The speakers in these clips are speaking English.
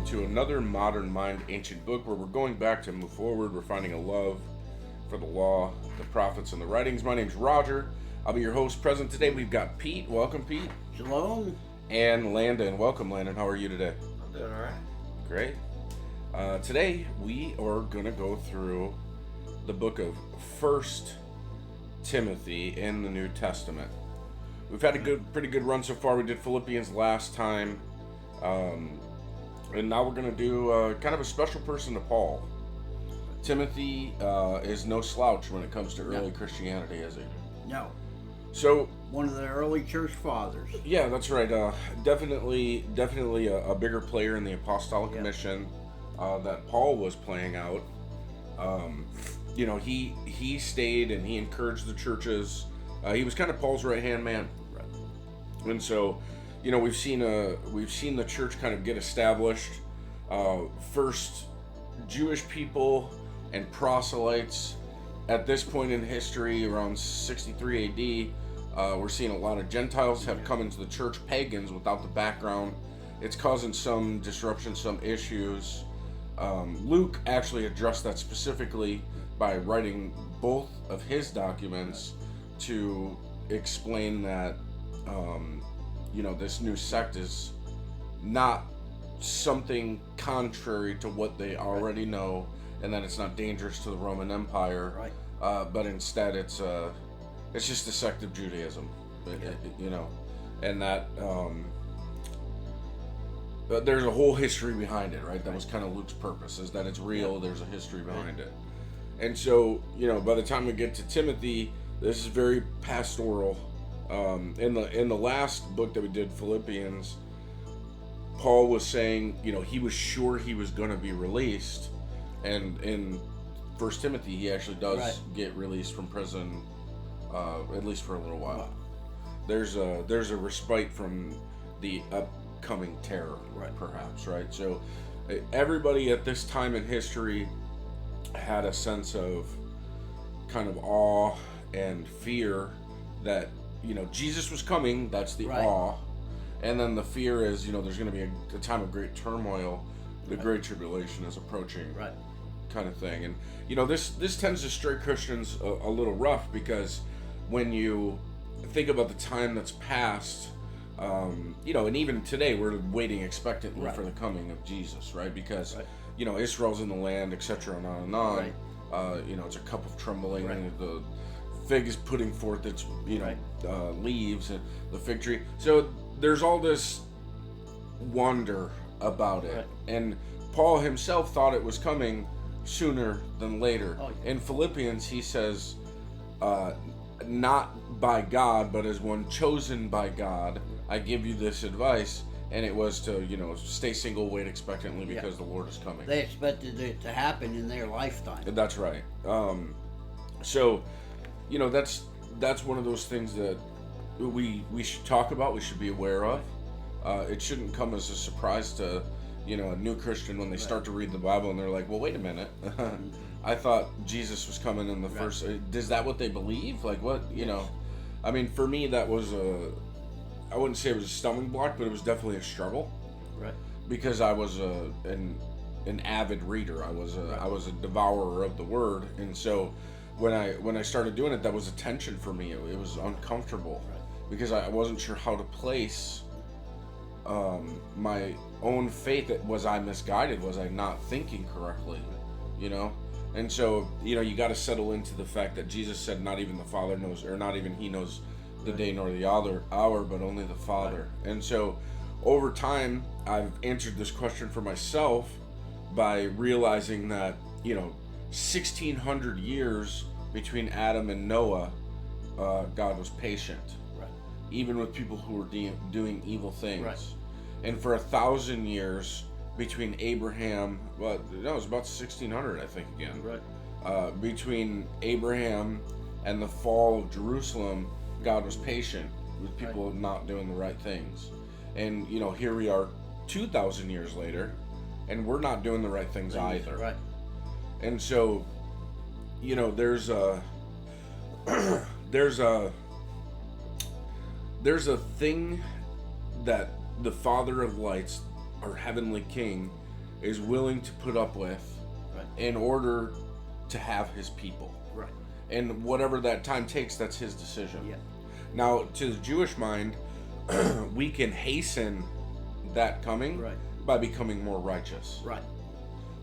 to another Modern Mind Ancient Book where we're going back to move forward. We're finding a love for the law, the prophets, and the writings. My name's Roger. I'll be your host. Present today, we've got Pete. Welcome, Pete. Shalom. And Landon. Welcome, Landon. How are you today? I'm doing all right. Great. Today, we are going to go through the book of 1 Timothy in the New Testament. We've had a pretty good run so far. We did Philippians last time. And now we're going to do kind of a special person to Paul. Timothy is no slouch when it comes to early Christianity, is he? No. So one of the early church fathers. Yeah, that's right. Definitely a bigger player in the apostolic mission that Paul was playing out. He stayed and he encouraged the churches. He was kind of Paul's right-hand man. Right. And so, we've seen the church kind of get established. First Jewish people and proselytes. At this point in history, around 63 AD, we're seeing a lot of Gentiles have come into the church, pagans without the background. It's causing some disruption, some issues. Luke actually addressed that specifically by writing both of his documents to explain that, this new sect is not something contrary to what they already know, and that it's not dangerous to the Roman Empire, but instead it's just a sect of Judaism, and that there's a whole history behind it, right? That was kind of Luke's purpose, is that it's real, there's a history behind it. And so, by the time we get to Timothy, this is very pastoral. In the last book that we did, Philippians, Paul was saying, he was sure he was going to be released, and in 1 Timothy, he actually does get released from prison, at least for a little while. There's a respite from the upcoming terror, perhaps, right? So everybody at this time in history had a sense of kind of awe and fear that, Jesus was coming. That's the awe. And then the fear is, there's going to be a time of great turmoil. The Great Tribulation is approaching, kind of thing. And, this tends to strike Christians a little rough, because when you think about the time that's passed, and even today we're waiting expectantly for the coming of Jesus, right? Because, Israel's in the land, etc., and on and on. It's a cup of trembling. The fig is putting forth its, leaves, and the fig tree. So there's all this wonder about it. And Paul himself thought it was coming sooner than later. In Philippians, he says, not by God, but as one chosen by God, I give you this advice. And it was to, stay single, wait expectantly, because the Lord is coming. They expected it to happen in their lifetime. That's right. So, that's one of those things that we should talk about, we should be aware of. It shouldn't come as a surprise to, a new Christian when they start to read the Bible and they're like, well, wait a minute. I thought Jesus was coming in the first... Is that what they believe? Like, what, I mean, for me, that was I wouldn't say it was a stumbling block, but it was definitely a struggle. Right. Because I was an avid reader. I was a devourer of the Word, and so when I started doing it, that was a tension for me. It was uncomfortable because I wasn't sure how to place my own faith. Was I misguided? Was I not thinking correctly? And so you got to settle into the fact that Jesus said, "Not even the Father knows, or not even He knows the day nor the hour, but only the Father." And so over time, I've answered this question for myself by realizing that 1,600 years between Adam and Noah, God was patient, even with people who were doing evil things. And for 1,000 years between Abraham, it was about 1,600, I think, again. Between Abraham and the fall of Jerusalem, God was patient with people not doing the right things. And, here we are 2,000 years later, and we're not doing the right things either. And so, there's a thing that the Father of Lights, our Heavenly King, is willing to put up with Right. in order to have his people. Right. And whatever that time takes, that's his decision. Yeah. Now, to the Jewish mind, we can hasten that coming Right. by becoming more righteous. Right.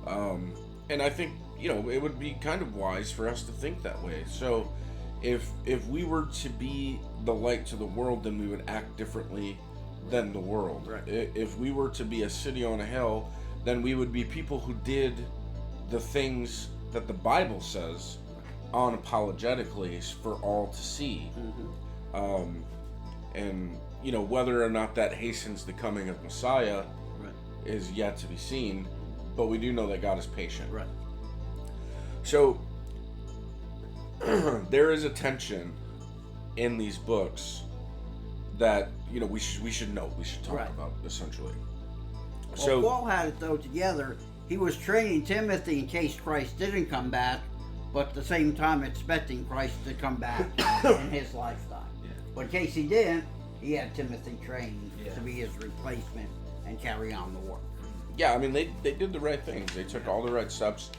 And I think, it would be kind of wise for us to think that way. So if we were to be the light to the world, then we would act differently than the world. Right. If we were to be a city on a hill, then we would be people who did the things that the Bible says unapologetically for all to see. Mm-hmm. And whether or not that hastens the coming of Messiah Right. is yet to be seen, but we do know that God is patient. Right. So there is a tension in these books that we should know, we should talk Right. about, essentially. Well, So Paul had it though together. He was training Timothy in case Christ didn't come back, but at the same time expecting Christ to come back in his lifetime. Yeah. But in case he didn't, he had Timothy trained Yeah. to be his replacement and carry on the work. yeah, I mean, they did the right things. They took all the right steps.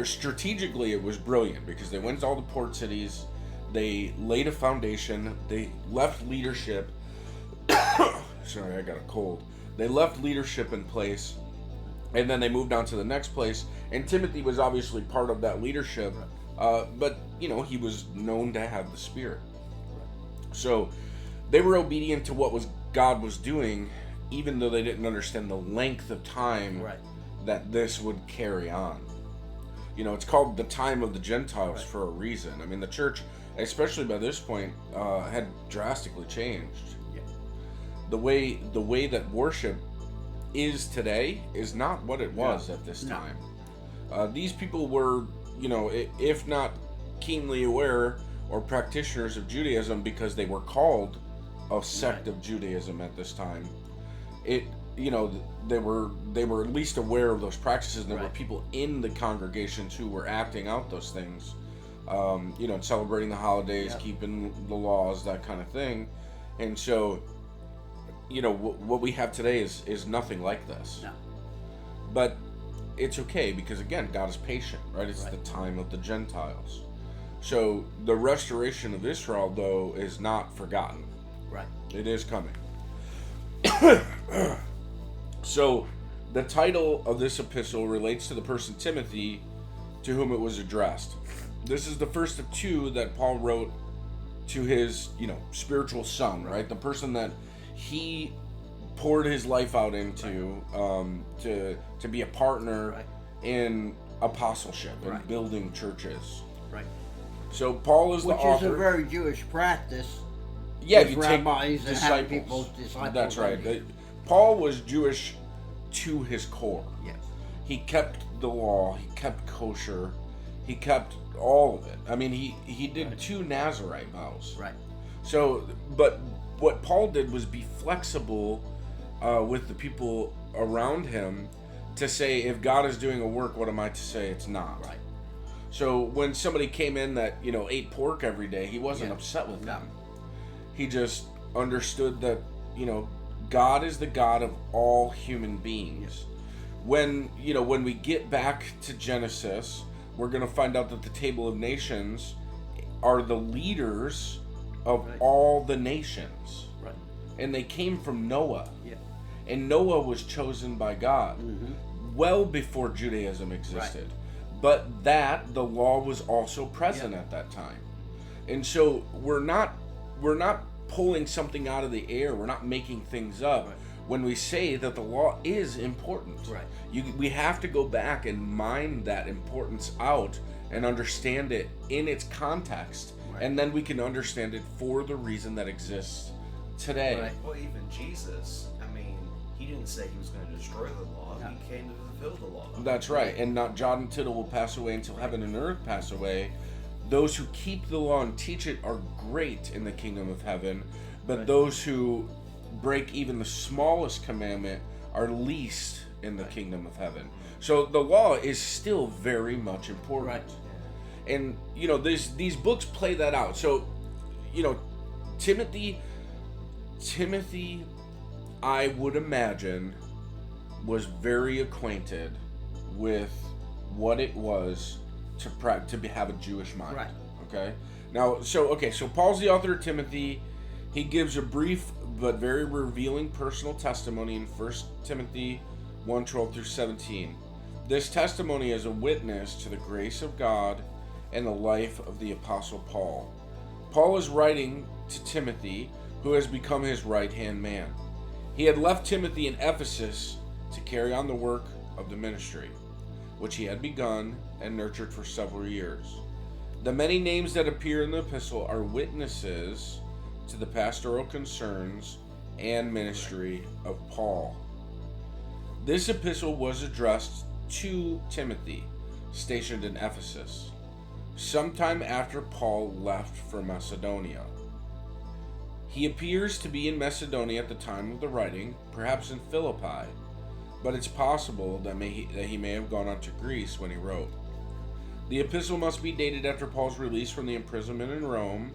Strategically, it was brilliant because they went to all the port cities. They laid a foundation. They left leadership. Sorry, I got a cold. They left leadership in place, and then they moved on to the next place. And Timothy was obviously part of that leadership, but he was known to have the Spirit. So they were obedient to what God was doing, even though they didn't understand the length of time Right. that this would carry on. It's called the time of the Gentiles Right. for a reason. I mean, the church, especially by this point, had drastically changed. Yeah. The way that worship is today is not what it was at this No. time. These people were, if not keenly aware or practitioners of Judaism because they were called a sect Right. of Judaism at this time. They were at least aware of those practices, and there were Right. people in the congregations who were acting out those things, celebrating the holidays, Yep. keeping the laws, that kind of thing. And so, what we have today is nothing like this. No. But it's okay because, again, God is patient, right? It's Right. the time of the Gentiles. So the restoration of Israel, though, is not forgotten. Right. It is coming. So the title of this epistle relates to the person Timothy, to whom it was addressed. This is the first of two that Paul wrote to his, spiritual son, right? The person that he poured his life out into, to be a partner Right. in apostleship and Right. building churches. Right. So Paul is Which the author. is a very Jewish practice. Yeah, with you take rabbis and having disciples. people disciple That's right. them. Paul was Jewish to his core. Yes. He kept the law. He kept kosher. He kept all of it. I mean, he did Right. 2 Nazarite vows. Right. So, but what Paul did was be flexible with the people around him to say, if God is doing a work, what am I to say it's not? Right. So when somebody came in that, ate pork every day, he wasn't Yeah. upset with No. them. He just understood that, God is the God of all human beings. When we get back to Genesis, we're going to find out that the table of nations are the leaders of Right. all the nations. Right. And they came from Noah. Yeah. And Noah was chosen by God Mm-hmm. well before Judaism existed. But the law was also present Yeah. at that time. And so we're not pulling something out of the air. We're not making things up Right. when we say that the law is important. Right. We have to go back and mine that importance out and understand it in its context. Right. And then we can understand it for the reason that exists today. Right. Well, even Jesus, he didn't say he was going to destroy the law. No. He came to fulfill the law. That's right. And not jot and tittle will pass away until heaven and earth pass away. Those who keep the law and teach it are great in the kingdom of heaven, but Right. those who break even the smallest commandment are least in the Right. kingdom of heaven. So the law is still very much important. Right. And these books play that out. So Timothy, I would imagine, was very acquainted with what it was to have a Jewish mind. Right. Okay. Now, so Paul's the author of Timothy. He gives a brief but very revealing personal testimony in 1 Timothy 1:12 through 17. This testimony is a witness to the grace of God and the life of the Apostle Paul. Paul is writing to Timothy, who has become his right-hand man. He had left Timothy in Ephesus to carry on the work of the ministry, which he had begun and nurtured for several years. The many names that appear in the epistle are witnesses to the pastoral concerns and ministry of Paul. This epistle was addressed to Timothy, stationed in Ephesus, sometime after Paul left for Macedonia. He appears to be in Macedonia at the time of the writing, perhaps in Philippi, but it's possible that he may have gone on to Greece when he wrote. The epistle must be dated after Paul's release from the imprisonment in Rome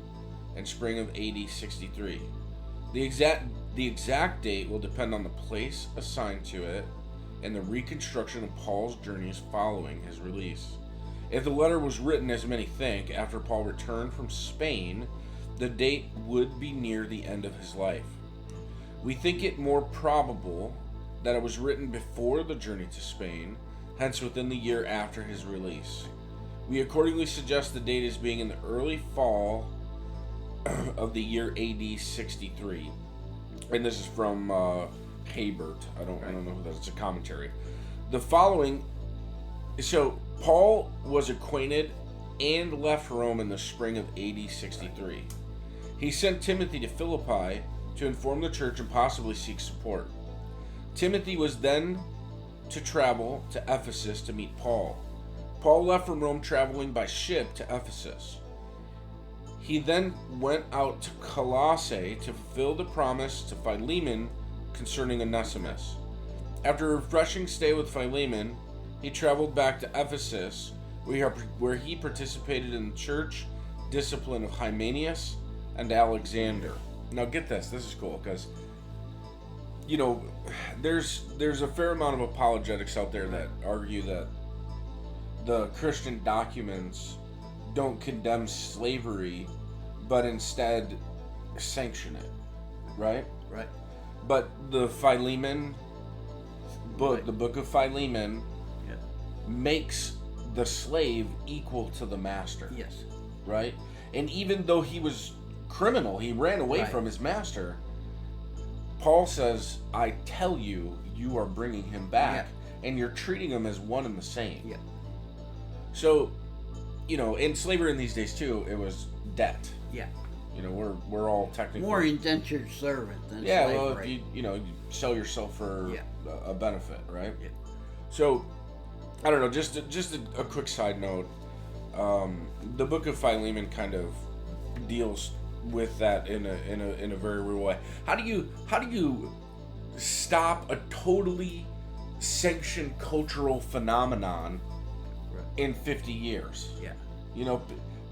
in spring of AD 63. The exact date will depend on the place assigned to it and the reconstruction of Paul's journeys following his release. If the letter was written, as many think, after Paul returned from Spain, the date would be near the end of his life. We think it more probable that it was written before the journey to Spain, hence within the year after his release. We accordingly suggest the date as being in the early fall of the year AD 63. And this is from Haybert. I don't know who that is. It's a commentary. The following, so Paul was acquainted and left Rome in the spring of AD 63. He sent Timothy to Philippi to inform the church and possibly seek support. Timothy was then to travel to Ephesus to meet Paul. Paul left from Rome traveling by ship to Ephesus. He then went out to Colossae to fulfill the promise to Philemon concerning Onesimus. After a refreshing stay with Philemon, he traveled back to Ephesus, where he participated in the church discipline of Hymenaeus and Alexander. Now get this is cool, because there's a fair amount of apologetics out there that argue that the Christian documents don't condemn slavery, but instead sanction it, right? Right. But the Philemon book, the book of Philemon, makes the slave equal to the master. Yes. Right? And even though he was criminal, he ran away Right. from his master, Paul says, I tell you, you are bringing him back, and you're treating him as one and the same. Yeah. So, in slavery in these days too, it was debt. Yeah. We're all technically More indentured servant than well, slavery. if you sell yourself for a benefit, right? Yeah. So, I don't know. Just a quick side note. The book of Philemon kind of deals with that in a very real way. How do you stop a totally sanctioned cultural phenomenon in 50 years? Yeah.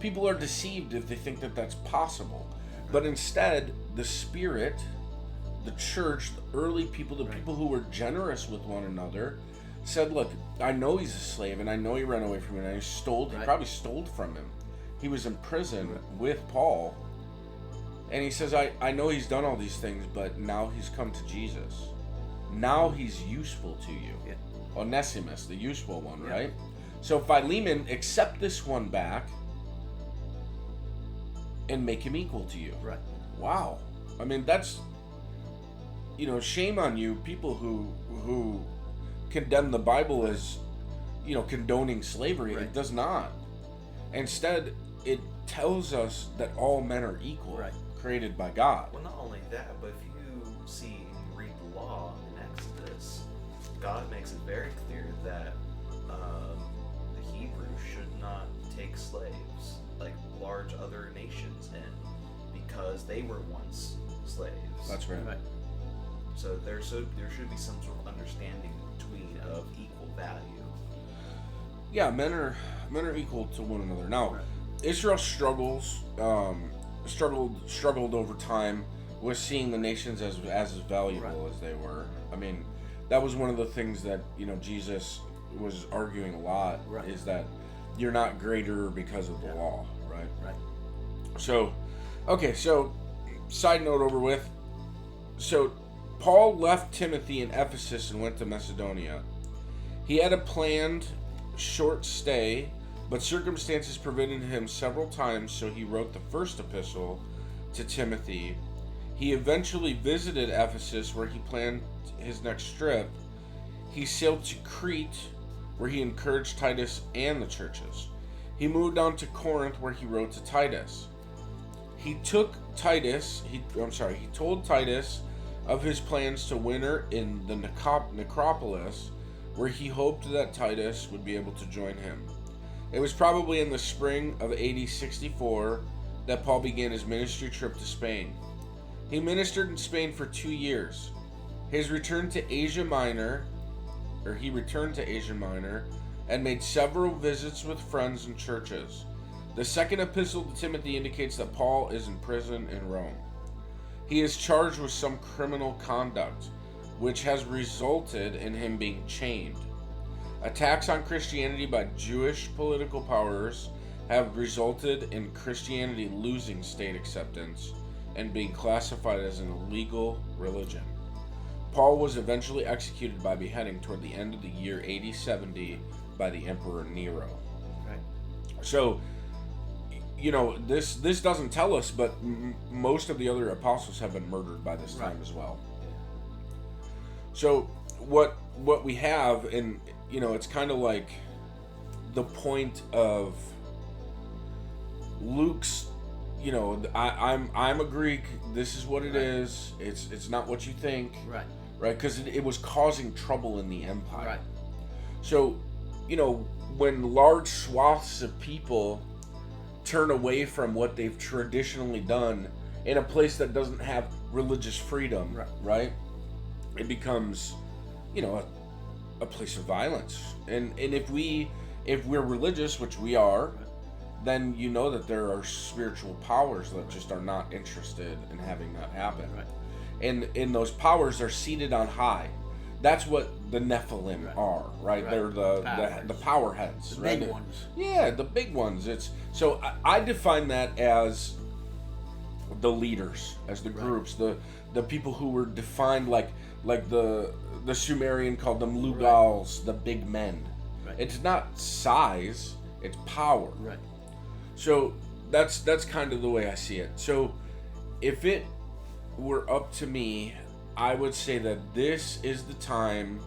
People are deceived if they think that that's possible. But instead, the Spirit, the church, the early people, the people who were generous with one another, said, look, I know he's a slave, and I know he ran away from me, and he probably stole from him. He was in prison with Paul, and he says, I know he's done all these things, but now he's come to Jesus. Now he's useful to you. Yeah. Onesimus, the useful one, right? So Philemon, accept this one back and make him equal to you. Right. Wow. I mean, that's, shame on you, people who condemn the Bible as, condoning slavery. Right. It does not. Instead, it tells us that all men are equal, created by God. Well, not only that, but if you see and read the law in Exodus, God makes it very clear that the Hebrews should not take slaves like large other nations in, because they were once slaves. That's right. So there should be some sort of understanding of equal value. Yeah, men are equal to one another. Now, Israel struggled over time with seeing the nations as valuable as they were. I mean, that was one of the things that, Jesus was arguing a lot, Right. is that you're not greater because of the law, right? Right. So, okay, so side note over with. So, Paul left Timothy in Ephesus and went to Macedonia. He had a planned short stay, but circumstances prevented him several times, so he wrote the first epistle to Timothy. He eventually visited Ephesus, where he planned his next trip. He sailed to Crete, where he encouraged Titus and the churches. He moved on to Corinth, where he wrote to Titus. He told Titus of his plans to winter in the necropolis, where he hoped that Titus would be able to join him. It was probably in the spring of AD 64 that Paul began his ministry trip to Spain. He ministered in Spain for 2 years. He returned to Asia Minor and made several visits with friends and churches. The second epistle to Timothy indicates that Paul is in prison in Rome. He is charged with some criminal conduct, which has resulted in him being chained. Attacks on Christianity by Jewish political powers have resulted in Christianity losing state acceptance and being classified as an illegal religion. Paul was eventually executed by beheading toward the end of the year AD 70 by the Emperor Nero. Right. So, this doesn't tell us, but most of the other apostles have been murdered by this time as well. So, what we have, and it's kind of like the point of Luke's. I'm a Greek. This is what it is. It's not what you think. Right. Right, because it was causing trouble in the empire. Right. So, when large swaths of people turn away from what they've traditionally done in a place that doesn't have religious freedom, right? It becomes, a place of violence. And if we're religious, which we are, then you know that there are spiritual powers that just are not interested in having that happen. Right. And those powers are seated on high. That's what the Nephilim are, right? They're the power heads, the right? big ones. Yeah, the big ones. So I define that as the leaders, as the groups, the people who were defined like the Sumerian called them Lugals, the big men. Right. It's not size, it's power. Right. So that's kind of the way I see it. So if it were up to me, I would say that this is the time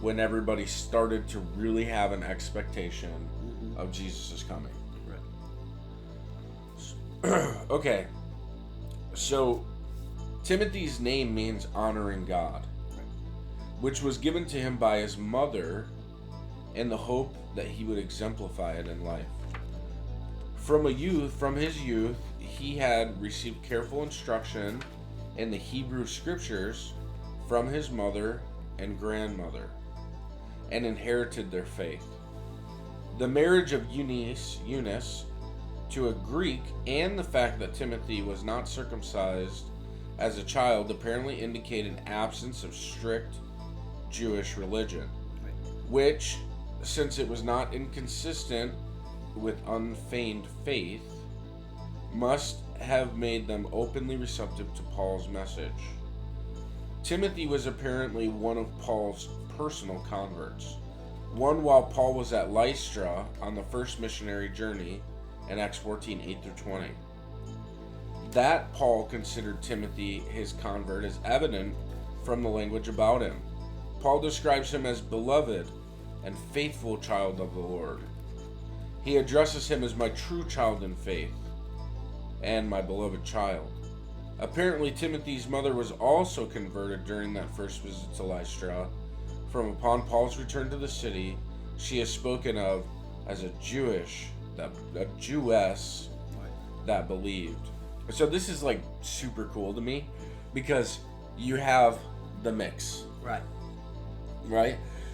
when everybody started to really have an expectation of Jesus' coming. Right. Okay. So Timothy's name means honoring God, which was given to him by his mother in the hope that he would exemplify it in life. From his youth, he had received careful instruction in the Hebrew scriptures from his mother and grandmother, and inherited their faith. The marriage of Eunice to a Greek, and the fact that Timothy was not circumcised as a child, apparently indicate an absence of strict Jewish religion, which, since it was not inconsistent with unfeigned faith, must have made them openly receptive to Paul's message. Timothy was apparently one of Paul's personal converts, one while Paul was at Lystra on the first missionary journey in Acts 14, 8-20. That Paul considered Timothy his convert is evident from the language about him. Paul describes him as beloved and faithful child of the Lord. He addresses him as my true child in faith and my beloved child. Apparently, Timothy's mother was also converted during that first visit to Lystra. From upon Paul's return to the city, she is spoken of as a Jewess that believed. So this is like super cool to me because you have the mix. Right?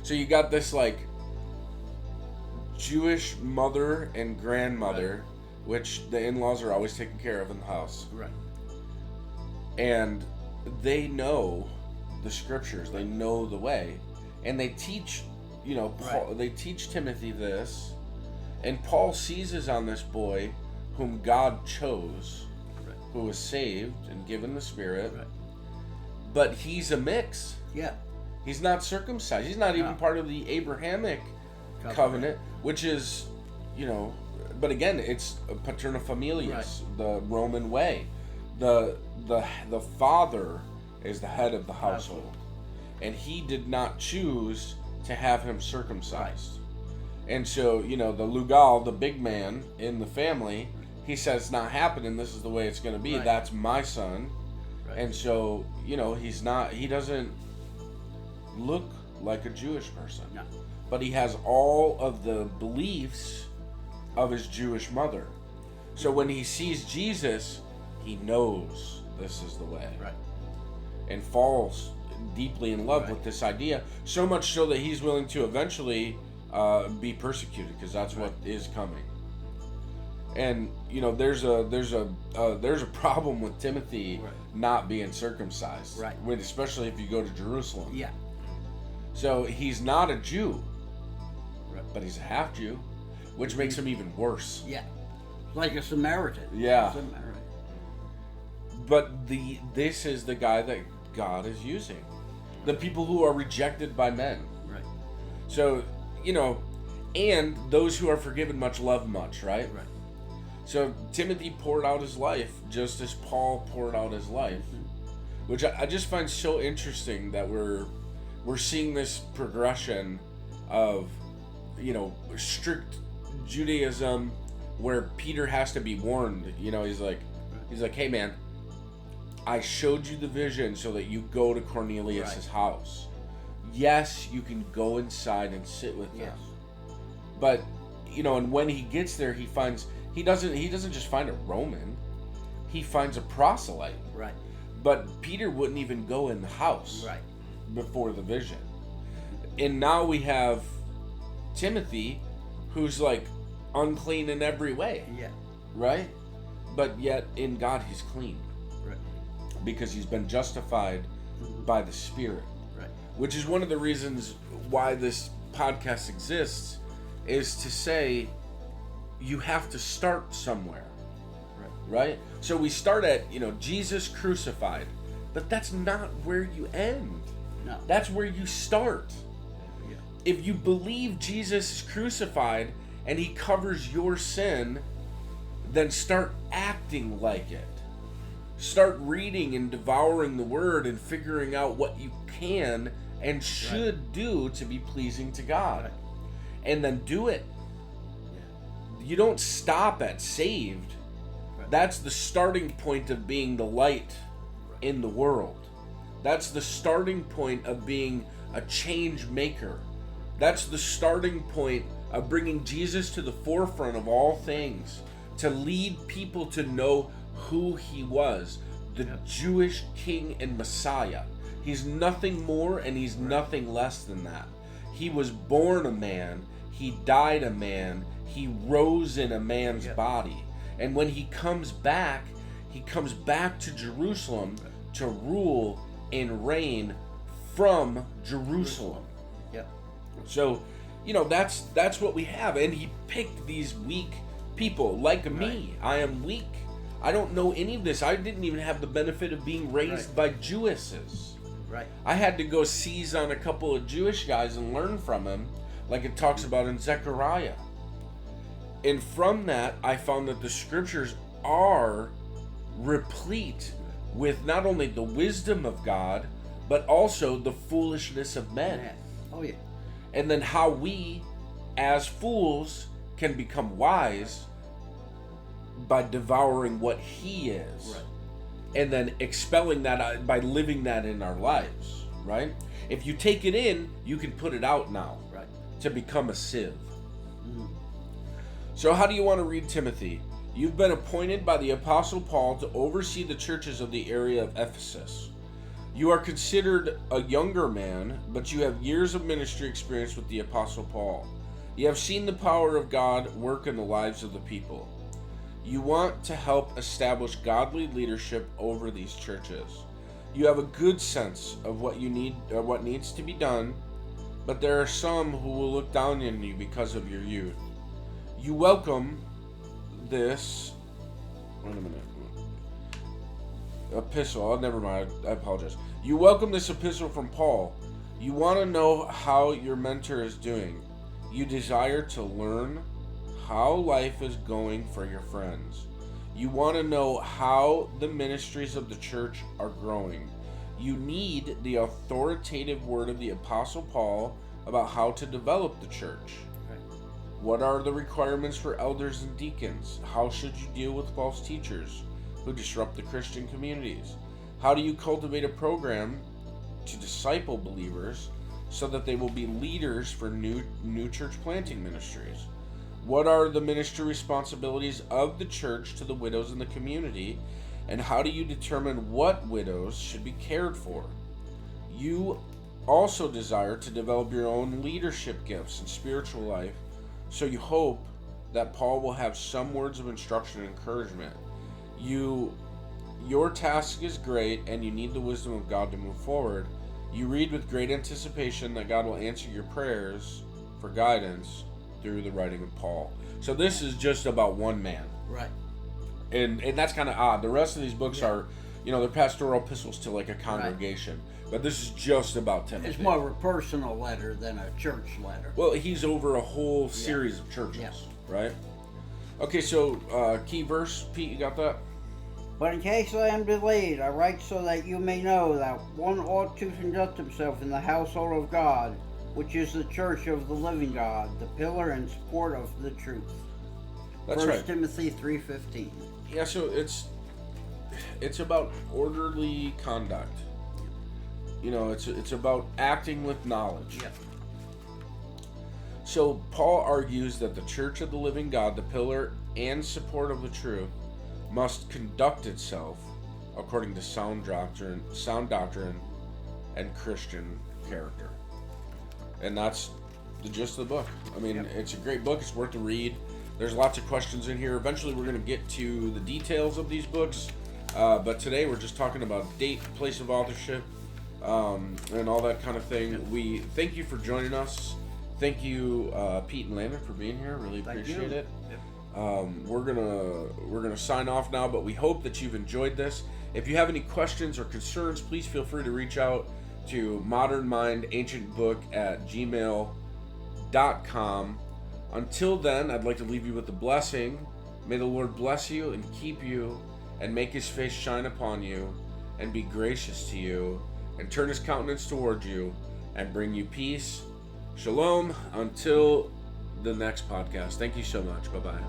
So you got this like Jewish mother and grandmother, which the in-laws are always taken care of in the house. Right. And they know the scriptures. They know the way, and they teach, Paul, they teach Timothy this, and Paul seizes on this boy whom God chose, who was saved and given the Spirit, but he's a mix. Yeah. He's not circumcised. He's not even part of the Abrahamic covenant, which is, but again, it's paterno-familias, the Roman way. The father is the head of the household, and he did not choose to have him circumcised. And so, the Lugal, the big man in the family, he says it's not happening. This is the way it's going to be. Right. That's my son. Right. And so, he doesn't look like a Jewish person. No. But he has all of the beliefs of his Jewish mother. So when he sees Jesus, he knows this is the way. Right. And falls deeply in love with this idea, so much so that he's willing to eventually be persecuted, because that's what is coming. And there's a problem with Timothy not being circumcised, right? Especially if you go to Jerusalem. Yeah. So he's not a Jew, but he's a half Jew, which makes him even worse. Yeah, like a Samaritan. Yeah. Samaritan. But this is the guy that God is using, the people who are rejected by men. Right. So and those who are forgiven much love much, right? Right. So Timothy poured out his life just as Paul poured out his life, which I just find so interesting that we're seeing this progression of, strict Judaism where Peter has to be warned. He's like, hey man, I showed you the vision so that you go to Cornelius' house. Yes, you can go inside and sit with them. But, and when he gets there, he doesn't just find a Roman, he finds a proselyte. Right. But Peter wouldn't even go in the house before the vision. And now we have Timothy, who's like unclean in every way. Yeah. Right? But yet in God he's clean. Right. Because he's been justified by the Spirit. Right. Which is one of the reasons why this podcast exists, is to say you have to start somewhere. Right? So we start at, Jesus crucified. But that's not where you end. No. That's where you start. Yeah. If you believe Jesus is crucified and he covers your sin, then start acting like it. Start reading and devouring the Word and figuring out what you can and should do to be pleasing to God. Right. And then do it. You don't stop at saved. That's the starting point of being the light in the world. That's the starting point of being a change maker. That's the starting point of bringing Jesus to the forefront of all things, to lead people to know who he was, the Jewish king and Messiah. He's nothing more and he's nothing less than that. He was born a man, he died a man, he rose in a man's body. And when he comes back to Jerusalem to rule and reign from Jerusalem. Yep. So, that's what we have. And he picked these weak people like me. I am weak. I don't know any of this. I didn't even have the benefit of being raised by Jewesses. Right. I had to go seize on a couple of Jewish guys and learn from them, like it talks about in Zechariah. And from that, I found that the scriptures are replete with not only the wisdom of God, but also the foolishness of men. Yeah. Oh, yeah. And then how we, as fools, can become wise by devouring what he is. Right. And then expelling that by living that in our lives, right? If you take it in, you can put it out now. Right. To become a sieve. So how do you want to read Timothy? You've been appointed by the Apostle Paul to oversee the churches of the area of Ephesus. You are considered a younger man, but you have years of ministry experience with the Apostle Paul. You have seen the power of God work in the lives of the people. You want to help establish godly leadership over these churches. You have a good sense of what you need or what needs to be done, but there are some who will look down on you because of your youth. You welcome this. Wait a minute. Epistle. Oh, never mind. I apologize. You welcome this epistle from Paul. You want to know how your mentor is doing. You desire to learn how life is going for your friends. You want to know how the ministries of the church are growing. You need the authoritative word of the Apostle Paul about how to develop the church. What are the requirements for elders and deacons? How should you deal with false teachers who disrupt the Christian communities? How do you cultivate a program to disciple believers so that they will be leaders for new church planting ministries? What are the ministry responsibilities of the church to the widows in the community? And how do you determine what widows should be cared for? You also desire to develop your own leadership gifts and spiritual life, so you hope that Paul will have some words of instruction and encouragement. Your task is great, and you need the wisdom of God to move forward. You read with great anticipation that God will answer your prayers for guidance through the writing of Paul. So this is just about one man. Right. And that's kind of odd. The rest of these books are, they're pastoral epistles to like a congregation. Right. But this is just about Timothy. It's more of a personal letter than a church letter. Well, he's over a whole series of churches, right? Okay, so key verse, Pete, you got that? But in case I am delayed, I write so that you may know that one ought to conduct himself in the household of God, which is the church of the living God, the pillar and support of the truth. That's 1 right. Timothy 3:15. Yeah, so it's about orderly conduct. It's about acting with knowledge. Yep. So Paul argues that the church of the living God, the pillar and support of the truth, must conduct itself according to sound doctrine, and Christian character. And that's the gist of the book. I mean, It's a great book. It's worth a read. There's lots of questions in here. Eventually, we're going to get to the details of these books. But today, we're just talking about date, place of authorship, and all that kind of thing. We thank you for joining us. Thank you, Pete and Landon, for being here. Really appreciate it. We're gonna sign off now, but we hope that you've enjoyed this. If you have any questions or concerns, please feel free to reach out to modernmindancientbook@gmail.com. Until then, I'd like to leave you with a blessing. May the Lord bless you and keep you, and make his face shine upon you, and be gracious to you, and turn his countenance toward you, and bring you peace. Shalom. Until the next podcast. Thank you so much. Bye-bye.